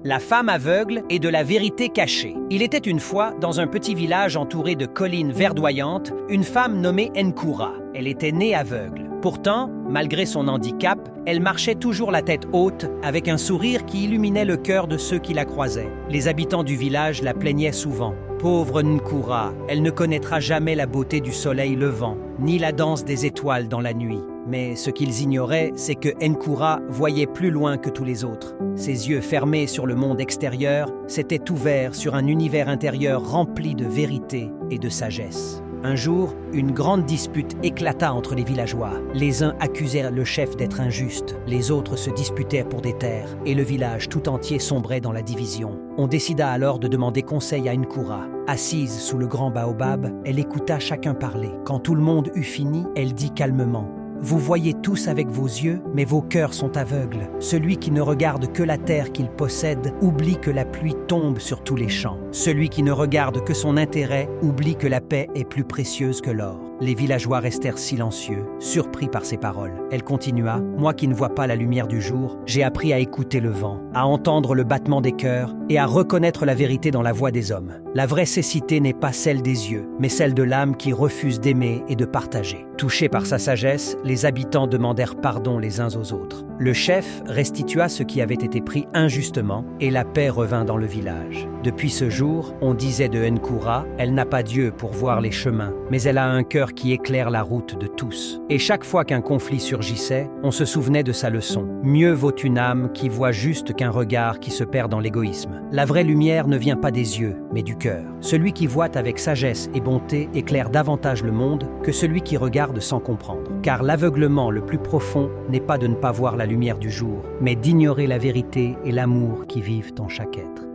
La femme aveugle et de la vérité cachée. Il était une fois, dans un petit village entouré de collines verdoyantes, une femme nommée Nkoura. Elle était née aveugle. Pourtant, malgré son handicap, elle marchait toujours la tête haute, avec un sourire qui illuminait le cœur de ceux qui la croisaient. Les habitants du village la plaignaient souvent. Pauvre Nkoura, elle ne connaîtra jamais la beauté du soleil levant, ni la danse des étoiles dans la nuit. Mais ce qu'ils ignoraient, c'est que Nkoura voyait plus loin que tous les autres. Ses yeux fermés sur le monde extérieur s'étaient ouverts sur un univers intérieur rempli de vérité et de sagesse. Un jour, une grande dispute éclata entre les villageois. Les uns accusèrent le chef d'être injuste, les autres se disputèrent pour des terres, et le village tout entier sombrait dans la division. On décida alors de demander conseil à Nkoura. Assise sous le grand baobab, elle écouta chacun parler. Quand tout le monde eut fini, elle dit calmement: « Vous voyez tous avec vos yeux, mais vos cœurs sont aveugles. Celui qui ne regarde que la terre qu'il possède oublie que la pluie tombe sur tous les champs. Celui qui ne regarde que son intérêt oublie que la paix est plus précieuse que l'or. » Les villageois restèrent silencieux, surpris par ces paroles. Elle continua: « Moi qui ne vois pas la lumière du jour, j'ai appris à écouter le vent, à entendre le battement des cœurs et à reconnaître la vérité dans la voix des hommes. La vraie cécité n'est pas celle des yeux, mais celle de l'âme qui refuse d'aimer et de partager. » Touchés par sa sagesse, les habitants demandèrent pardon les uns aux autres. Le chef restitua ce qui avait été pris injustement et la paix revint dans le village. Depuis ce jour, on disait de Nkoura: « Elle n'a pas d'yeux pour voir les chemins, mais elle a un cœur qui éclaire la route de tous. » Et chaque fois qu'un conflit surgissait, on se souvenait de sa leçon. Mieux vaut une âme qui voit juste qu'un regard qui se perd dans l'égoïsme. La vraie lumière ne vient pas des yeux, mais du cœur. Celui qui voit avec sagesse et bonté éclaire davantage le monde que celui qui regarde sans comprendre. Car l'aveuglement le plus profond n'est pas de ne pas voir la lumière du jour, mais d'ignorer la vérité et l'amour qui vivent en chaque être.